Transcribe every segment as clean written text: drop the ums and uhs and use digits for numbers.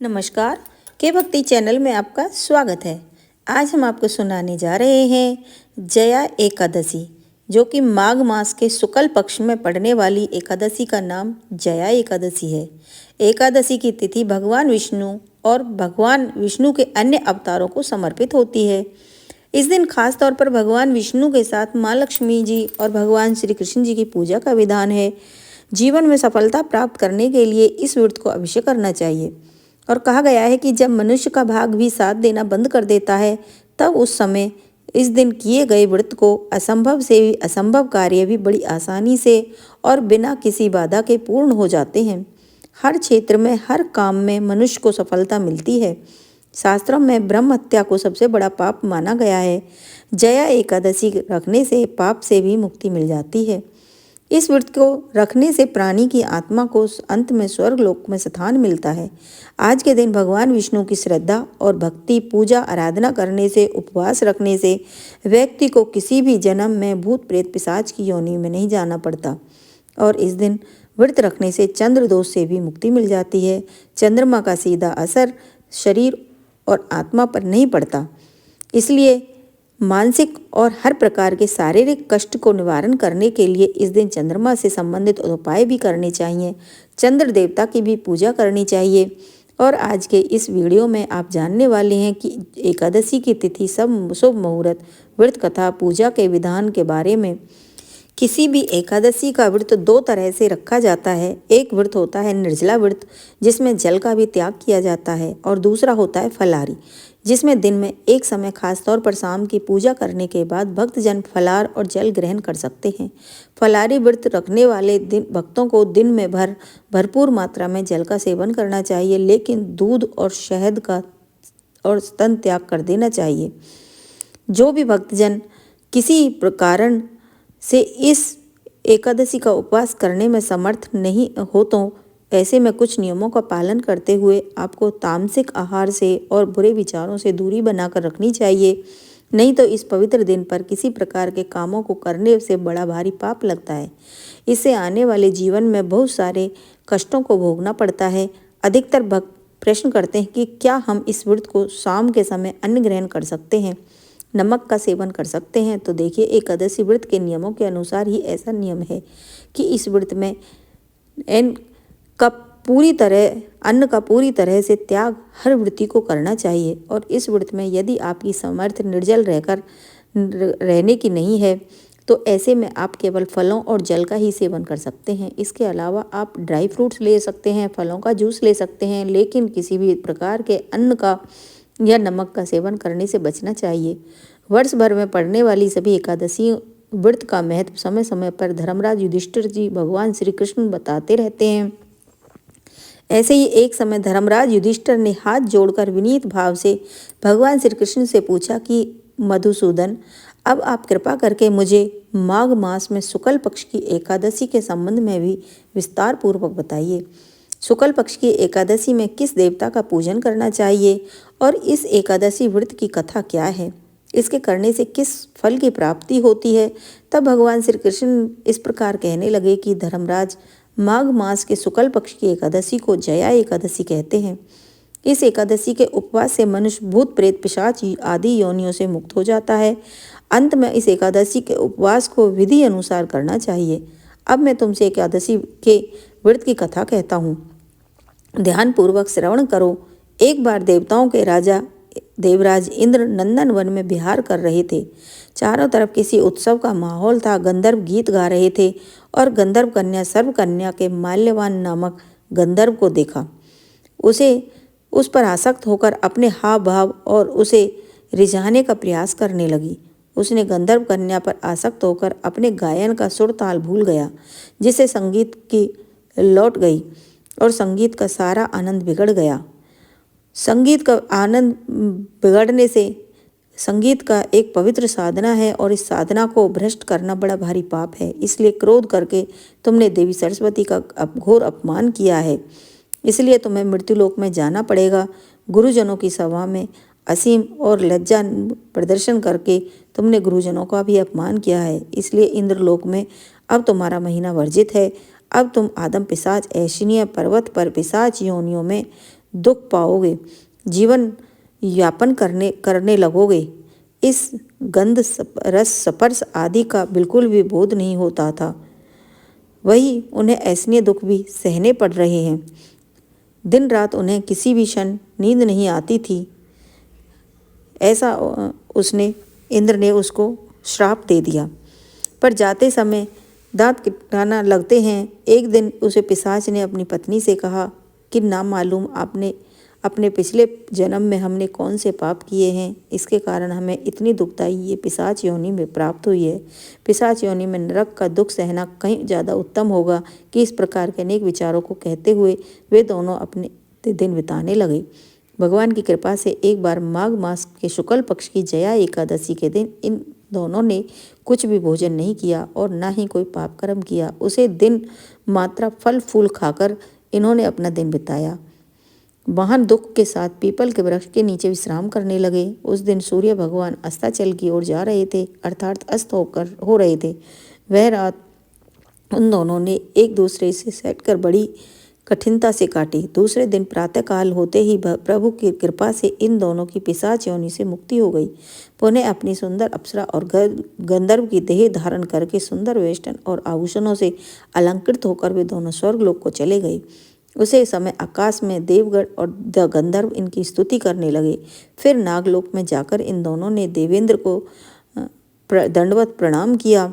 नमस्कार। के भक्ति चैनल में आपका स्वागत है। आज हम आपको सुनाने जा रहे हैं जया एकादशी, जो कि माघ मास के शुक्ल पक्ष में पड़ने वाली एकादशी का नाम जया एकादशी है। एकादशी की तिथि भगवान विष्णु और भगवान विष्णु के अन्य अवतारों को समर्पित होती है। इस दिन खास तौर पर भगवान विष्णु के साथ माँ लक्ष्मी जी और भगवान श्री कृष्ण जी की पूजा का विधान है। जीवन में सफलता प्राप्त करने के लिए इस व्रत को अवश्य करना चाहिए। और कहा गया है कि जब मनुष्य का भाग भी साथ देना बंद कर देता है, तब उस समय इस दिन किए गए व्रत को असंभव से भी असंभव कार्य भी बड़ी आसानी से और बिना किसी बाधा के पूर्ण हो जाते हैं। हर क्षेत्र में, हर काम में मनुष्य को सफलता मिलती है। शास्त्रों में ब्रह्म हत्या को सबसे बड़ा पाप माना गया है। जया एकादशी रखने से पाप से भी मुक्ति मिल जाती है। इस व्रत को रखने से प्राणी की आत्मा को अंत में स्वर्ग लोक में स्थान मिलता है। आज के दिन भगवान विष्णु की श्रद्धा और भक्ति, पूजा, आराधना करने से, उपवास रखने से व्यक्ति को किसी भी जन्म में भूत प्रेत पिशाच की योनि में नहीं जाना पड़ता। और इस दिन व्रत रखने से चंद्र दोष से भी मुक्ति मिल जाती है। चंद्रमा का सीधा असर शरीर और आत्मा पर नहीं पड़ता, इसलिए मानसिक और हर प्रकार के शारीरिक कष्ट को निवारण करने के लिए इस दिन चंद्रमा से संबंधित उपाय भी करने चाहिए। चंद्र देवता की भी पूजा करनी चाहिए। और आज के इस वीडियो में आप जानने वाले हैं कि एकादशी की तिथि, सब शुभ मुहूर्त, व्रत कथा, पूजा के विधान के बारे में। किसी भी एकादशी का व्रत दो तरह से रखा जाता है। एक व्रत होता है निर्जला व्रत, जिसमें जल का भी त्याग किया जाता है, और दूसरा होता है फलाहारी, जिसमें दिन में एक समय खास तौर पर शाम की पूजा करने के बाद भक्तजन फलाहार और जल ग्रहण कर सकते हैं। फलाहारी व्रत रखने वाले भक्तों को दिन में भरपूर मात्रा में जल का सेवन करना चाहिए, लेकिन दूध और शहद का और स्तन त्याग कर देना चाहिए। जो भी भक्तजन किसी कारण से इस एकादशी का उपवास करने में समर्थ नहीं हो, तो ऐसे में कुछ नियमों का पालन करते हुए आपको तामसिक आहार से और बुरे विचारों से दूरी बनाकर रखनी चाहिए। नहीं तो इस पवित्र दिन पर किसी प्रकार के कामों को करने से बड़ा भारी पाप लगता है। इससे आने वाले जीवन में बहुत सारे कष्टों को भोगना पड़ता है। अधिकतर भक्त प्रश्न करते हैं कि क्या हम इस व्रत को शाम के समय अन्न ग्रहण कर सकते हैं, नमक का सेवन कर सकते हैं? तो देखिए, एकादशी व्रत के नियमों के अनुसार ही ऐसा नियम है कि इस व्रत में अन्न का पूरी तरह से त्याग हर व्रती को करना चाहिए। और इस व्रत में यदि आपकी सामर्थ्य निर्जल रहने की नहीं है, तो ऐसे में आप केवल फलों और जल का ही सेवन कर सकते हैं। इसके अलावा आप ड्राई फ्रूट्स ले सकते हैं, फलों का जूस ले सकते हैं, लेकिन किसी भी प्रकार के अन्न का या नमक का सेवन करने से बचना चाहिए। वर्ष भर में पड़ने वाली सभी एकादशी व्रत का महत्व समय समय पर धर्मराज युधिष्ठिर जी भगवान श्री कृष्ण बताते रहते हैं। ऐसे ही एक समय धर्मराज युधिष्ठिर ने हाथ जोड़कर विनीत भाव से भगवान श्री कृष्ण से पूछा कि मधुसूदन, अब आप कृपा करके मुझे माघ मास में शुक्ल पक्ष की एकादशी के संबंध में भी विस्तार पूर्वक बताइए। शुक्ल पक्ष की एकादशी में किस देवता का पूजन करना चाहिए और इस एकादशी व्रत की कथा क्या है, इसके करने से किस फल की प्राप्ति होती है? तब भगवान श्री कृष्ण इस प्रकार कहने लगे कि धर्मराज, माघ मास के शुक्ल पक्ष की एकादशी को जया एकादशी कहते हैं। इस एकादशी के उपवास से मनुष्य भूत प्रेत पिशाच आदि योनियों से मुक्त हो जाता है। अंत में इस एकादशी के उपवास को विधि अनुसार करना चाहिए। अब मैं तुमसे एकादशी के व्रत की कथा कहता हूँ, ध्यानपूर्वक श्रवण करो। एक बार देवताओं के राजा देवराज इंद्र नंदन वन में विहार कर रहे थे। चारों तरफ किसी उत्सव का माहौल था। गंधर्व गीत गा रहे थे और गंधर्व कन्या सर्वकन्या के माल्यवान नामक गंधर्व को देखा। उस पर आसक्त होकर अपने हाव भाव और उसे रिझाने का प्रयास करने लगी। उसने गंधर्व कन्या पर आसक्त होकर अपने गायन का सुर ताल भूल गया, जिससे संगीत की लौट गई और संगीत का सारा आनंद बिगड़ गया। संगीत का आनंद बिगड़ने से संगीत का एक पवित्र साधना है और इस साधना को भ्रष्ट करना बड़ा भारी पाप है। इसलिए क्रोध करके तुमने देवी सरस्वती का घोर अपमान किया है। इसलिए तुम्हें मृत्युलोक में जाना पड़ेगा। गुरुजनों की सभा में असीम और लज्जा प्रदर्शन करके तुमने गुरुजनों का भी अपमान किया है। इसलिए इंद्रलोक में अब तुम्हारा महीना वर्जित है। अब तुम आदम पिशाच ऐशिनीय पर्वत पर पिशाच योनियों में दुख पाओगे, जीवन यापन करने लगोगे। इस गंध रस स्पर्श आदि का बिल्कुल भी बोध नहीं होता था। वही उन्हें ऐसने दुख भी सहने पड़ रहे हैं। दिन रात उन्हें किसी भी क्षण नींद नहीं आती थी। ऐसा इंद्र ने उसको श्राप दे दिया। पर जाते समय दांत किटकाना लगते हैं। एक दिन उसे पिशाच ने अपनी पत्नी से कहा कि ना मालूम आपने अपने पिछले जन्म में हमने कौन से पाप किए हैं, इसके कारण हमें इतनी दुखदाई ये पिशाच योनि में प्राप्त हुई है। पिशाच योनि में नरक का दुख सहना कहीं ज़्यादा उत्तम होगा कि इस प्रकार के अनेक विचारों को कहते हुए वे दोनों अपने दिन बिताने लगे। भगवान की कृपा से एक बार माघ मास के शुक्ल पक्ष की जया एकादशी के दिन इन दोनों ने कुछ भी भोजन नहीं किया और ना ही कोई पाप कर्म किया। उसे दिन मात्रा फल फूल खाकर इन्होंने अपना दिन बिताया। महान दुख के साथ पीपल के वृक्ष के नीचे विश्राम करने लगे। उस दिन सूर्य भगवान अस्ताचल की ओर जा रहे थे, अर्थात अस्त हो रहे थे। वह रात उन दोनों ने एक दूसरे से सैटकर बड़ी कठिनता से काटी। दूसरे दिन प्रातःकाल होते ही प्रभु की कृपा से इन दोनों की पिशाच योनि से मुक्ति हो गई। पुनः अपनी सुंदर अप्सरा और गंधर्व की देह धारण करके सुंदर वेष्टन और आभूषणों से अलंकृत होकर वे दोनों स्वर्गलोक को चले गए। उसे समय आकाश में देवगण और गंधर्व इनकी स्तुति करने लगे। फिर नागलोक में जाकर इन दोनों ने देवेंद्र को दंडवत प्रणाम किया।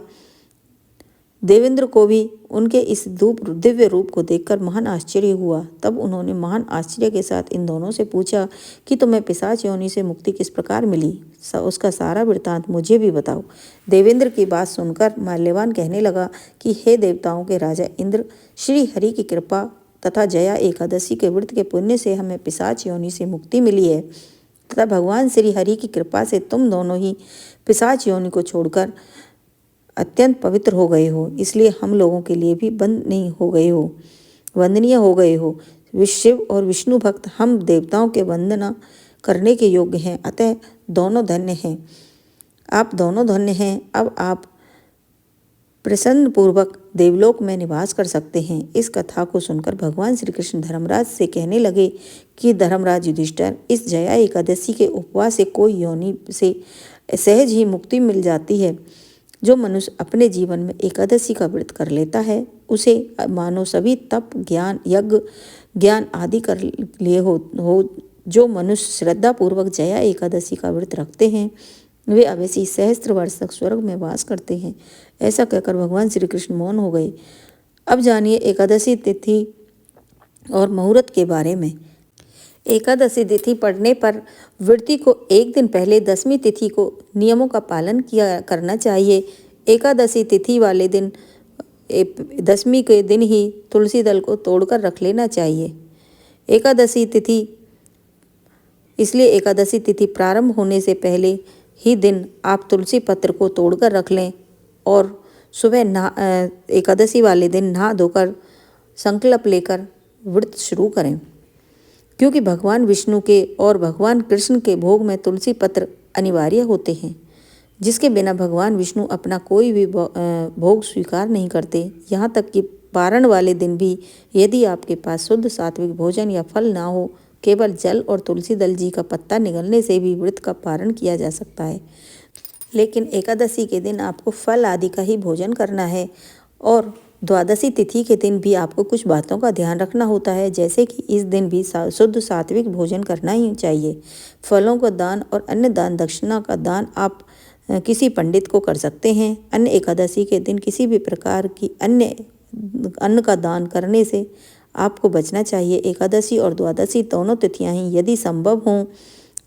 देवेंद्र को भी उनके इस दिव्य रूप को देखकर महान आश्चर्य हुआ। तब उन्होंने महान आश्चर्य के साथ इन दोनों से पूछा कि तुम्हें पिशाच योनि से मुक्ति किस प्रकार मिली, उसका सारा वृत्तांत मुझे भी बताओ। देवेंद्र की बात सुनकर माल्यवान कहने लगा कि हे देवताओं के राजा इंद्र, श्री हरि की कृपा तथा जया एकादशी के व्रत के पुण्य से हमें पिशाच योनि से मुक्ति मिली है तथा भगवान श्री हरि की कृपा से तुम दोनों ही पिशाच योनि को छोड़कर अत्यंत पवित्र हो गए हो, इसलिए हम लोगों के लिए भी वंदनीय हो गए हो। शिव और विष्णु भक्त हम देवताओं के वंदना करने के योग्य हैं, अतः दोनों धन्य हैं। आप दोनों धन्य हैं। अब आप प्रसन्न पूर्वक देवलोक में निवास कर सकते हैं। इस कथा को सुनकर भगवान श्री कृष्ण धर्मराज से कहने लगे कि धर्मराज युधिष्ठिर, इस जया एकादशी के उपवास से कोई योनि से सहज ही मुक्ति मिल जाती है। जो मनुष्य अपने जीवन में एकादशी का व्रत कर लेता है उसे मानो सभी तप ज्ञान यज्ञ ज्ञान आदि कर लिए हो। जो मनुष्य श्रद्धा पूर्वक जया एकादशी का व्रत रखते हैं वे अवश्य सहस्त्र वर्ष तक स्वर्ग में वास करते हैं। ऐसा कहकर भगवान श्री कृष्ण मौन हो गए। अब जानिए एकादशी तिथि और मुहूर्त के बारे में। एकादशी तिथि पड़ने पर व्रती को एक दिन पहले दसवीं तिथि को नियमों का पालन करना चाहिए। एकादशी तिथि वाले दिन दसवीं के दिन ही तुलसी दल को तोड़कर रख लेना चाहिए। एकादशी तिथि प्रारंभ होने से पहले ही दिन आप तुलसी पत्र को तोड़कर रख लें और सुबह एकादशी वाले दिन नहा धोकर संकल्प लेकर व्रत शुरू करें, क्योंकि भगवान विष्णु के और भगवान कृष्ण के भोग में तुलसी पत्र अनिवार्य होते हैं, जिसके बिना भगवान विष्णु अपना कोई भी भोग स्वीकार नहीं करते। यहाँ तक कि पारण वाले दिन भी यदि आपके पास शुद्ध सात्विक भोजन या फल ना हो, केवल जल और तुलसी दल जी का पत्ता निगलने से भी व्रत का पारण किया जा सकता है। लेकिन एकादशी के दिन आपको फल आदि का ही भोजन करना है और द्वादशी तिथि के दिन भी आपको कुछ बातों का ध्यान रखना होता है, जैसे कि इस दिन भी शुद्ध सात्विक भोजन करना ही चाहिए। फलों का दान और अन्य दान दक्षिणा का दान आप किसी पंडित को कर सकते हैं। अन्य एकादशी के दिन किसी भी प्रकार की अन्य अन्न का दान करने से आपको बचना चाहिए। एकादशी और द्वादशी दोनों तिथियां ही यदि संभव हों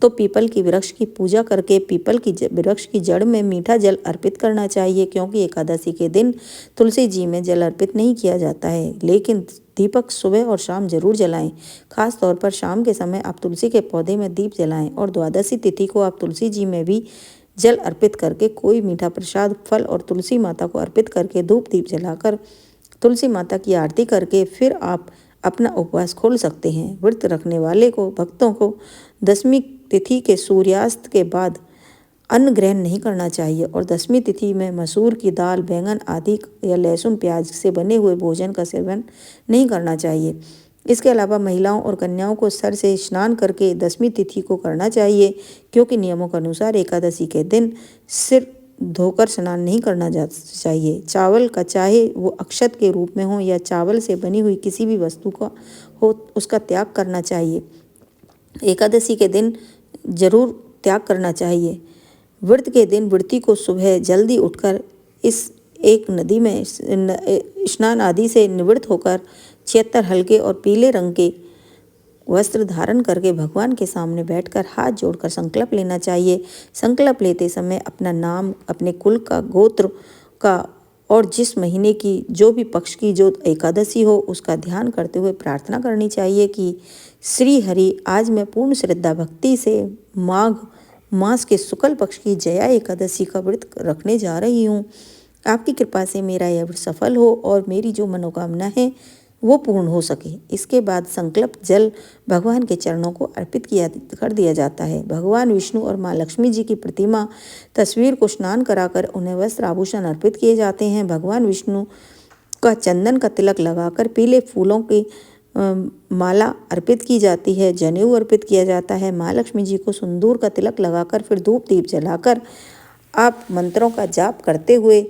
तो पीपल की वृक्ष की पूजा करके पीपल की वृक्ष की जड़ में मीठा जल अर्पित करना चाहिए, क्योंकि एकादशी के दिन तुलसी जी में जल अर्पित नहीं किया जाता है। लेकिन दीपक सुबह और शाम जरूर जलाएं। खास तौर पर शाम के समय आप तुलसी के पौधे में दीप जलाएं और द्वादशी तिथि को आप तुलसी जी में भी जल अर्पित करके कोई मीठा प्रसाद फल और तुलसी माता को अर्पित करके धूप दीप जलाकर तुलसी माता की आरती करके फिर आप अपना उपवास खोल सकते हैं। व्रत रखने वाले भक्तों को दसवीं तिथि के सूर्यास्त के बाद अन्न ग्रहण नहीं करना चाहिए और दसवीं तिथि में मसूर की दाल, बैंगन आदि या लहसुन प्याज से बने हुए भोजन का सेवन नहीं करना चाहिए। इसके अलावा महिलाओं और कन्याओं को सर से स्नान करके 10वीं तिथि को करना चाहिए, क्योंकि नियमों के अनुसार एकादशी के दिन सिर धोकर स्नान नहीं करना चाहिए। चावल का, चाहे वो अक्षत के रूप में हो या चावल से बनी हुई किसी भी वस्तु का हो, उसका त्याग करना चाहिए। एकादशी के दिन जरूर त्याग करना चाहिए। व्रत के दिन व्रती को सुबह जल्दी उठकर इस एक नदी में स्नान आदि से निवृत्त होकर 76 हल्के और पीले रंग के वस्त्र धारण करके भगवान के सामने बैठकर हाथ जोड़कर संकल्प लेना चाहिए। संकल्प लेते समय अपना नाम, अपने कुल का, गोत्र का और जिस महीने की, जो भी पक्ष की जो एकादशी हो उसका ध्यान करते हुए प्रार्थना करनी चाहिए कि श्री हरि, आज मैं पूर्ण श्रद्धा भक्ति से माघ मास के शुक्ल पक्ष की जया एकादशी का व्रत रखने जा रही हूँ। आपकी कृपा से मेरा यह व्रत सफल हो और मेरी जो मनोकामना है वो पूर्ण हो सके। इसके बाद संकल्प जल भगवान के चरणों को अर्पित कर दिया जाता है। भगवान विष्णु और माँ लक्ष्मी जी की प्रतिमा तस्वीर को स्नान कराकर उन्हें वस्त्र आभूषण अर्पित किए जाते हैं। भगवान विष्णु का चंदन का तिलक लगाकर पीले फूलों की माला अर्पित की जाती है। जनेऊ अर्पित किया जाता है। माँ लक्ष्मी जी को सिंदूर का तिलक लगाकर फिर धूप दीप जलाकर आप मंत्रों का जाप करते हुए,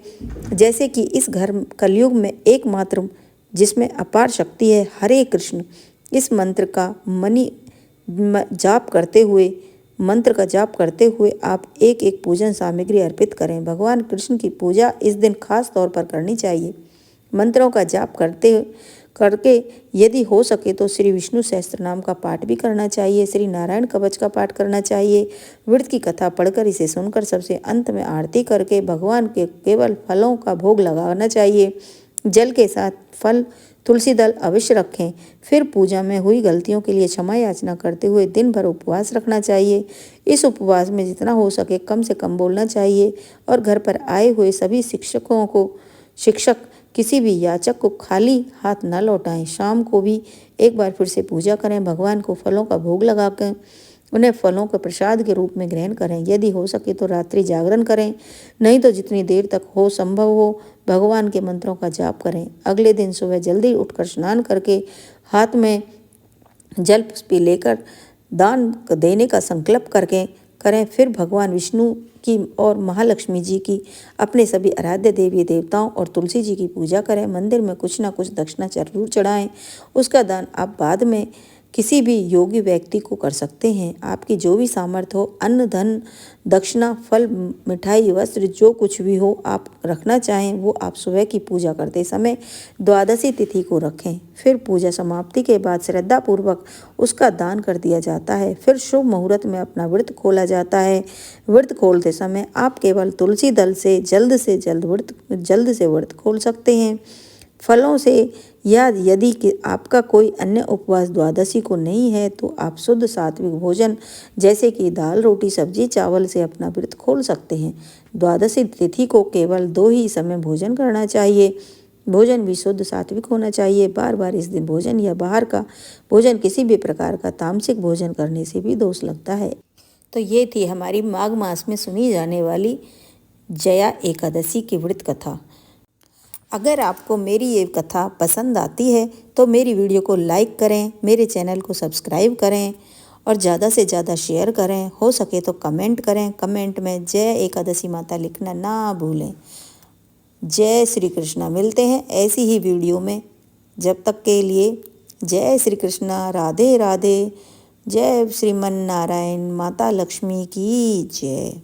जैसे कि इस घर कलयुग में एकमात्र जिसमें अपार शक्ति है, हरे कृष्ण, इस मंत्र का मंत्र का जाप करते हुए आप एक एक पूजन सामग्री अर्पित करें। भगवान कृष्ण की पूजा इस दिन खास तौर पर करनी चाहिए। मंत्रों का जाप करके यदि हो सके तो श्री विष्णु सहस्त्र नाम का पाठ भी करना चाहिए। श्री नारायण कवच का पाठ करना चाहिए। व्रत की कथा पढ़कर इसे सुनकर सबसे अंत में आरती करके भगवान के केवल फलों का भोग लगाना चाहिए। जल के साथ फल, तुलसी दल अवश्य रखें। फिर पूजा में हुई गलतियों के लिए क्षमा याचना करते हुए दिन भर उपवास रखना चाहिए। इस उपवास में जितना हो सके कम से कम बोलना चाहिए और घर पर आए हुए सभी शिक्षक किसी भी याचक को खाली हाथ न लौटाएं। शाम को भी एक बार फिर से पूजा करें। भगवान को फलों का भोग लगाकर उन्हें फलों के प्रसाद के रूप में ग्रहण करें। यदि हो सके तो रात्रि जागरण करें, नहीं तो जितनी देर तक हो संभव हो भगवान के मंत्रों का जाप करें। अगले दिन सुबह जल्दी उठकर स्नान करके हाथ में जल पुष्प लेकर दान देने का संकल्प करें। फिर भगवान विष्णु की और महालक्ष्मी जी की, अपने सभी आराध्य देवी देवताओं और तुलसी जी की पूजा करें। मंदिर में कुछ ना कुछ दक्षिणा जरूर चढ़ाएं। उसका दान आप बाद में किसी भी योगी व्यक्ति को कर सकते हैं। आपकी जो भी सामर्थ्य हो, अन्न, धन, दक्षिणा, फल, मिठाई, वस्त्र, जो कुछ भी हो आप रखना चाहें वो आप सुबह की पूजा करते समय द्वादशी तिथि को रखें। फिर पूजा समाप्ति के बाद श्रद्धापूर्वक उसका दान कर दिया जाता है। फिर शुभ मुहूर्त में अपना व्रत खोला जाता है। व्रत खोलते समय आप केवल तुलसी दल से जल्द से व्रत खोल सकते हैं। फलों से, या यदि कि आपका कोई अन्य उपवास द्वादशी को नहीं है तो आप शुद्ध सात्विक भोजन जैसे कि दाल, रोटी, सब्जी, चावल से अपना व्रत खोल सकते हैं। द्वादशी तिथि को केवल 2 ही समय भोजन करना चाहिए। भोजन भी शुद्ध सात्विक होना चाहिए। बार बार इस दिन भोजन या बाहर का भोजन, किसी भी प्रकार का तामसिक भोजन करने से भी दोष लगता है। तो ये थी हमारी माघ मास में सुनी जाने वाली जया एकादशी की व्रत कथा। अगर आपको मेरी ये कथा पसंद आती है तो मेरी वीडियो को लाइक करें, मेरे चैनल को सब्सक्राइब करें और ज़्यादा से ज़्यादा शेयर करें। हो सके तो कमेंट करें। कमेंट में जय एकादशी माता लिखना ना भूलें। जय श्री कृष्णा। मिलते हैं ऐसी ही वीडियो में। जब तक के लिए जय श्री कृष्णा, राधे राधे। जय श्रीमन नारायण, माता लक्ष्मी की जय।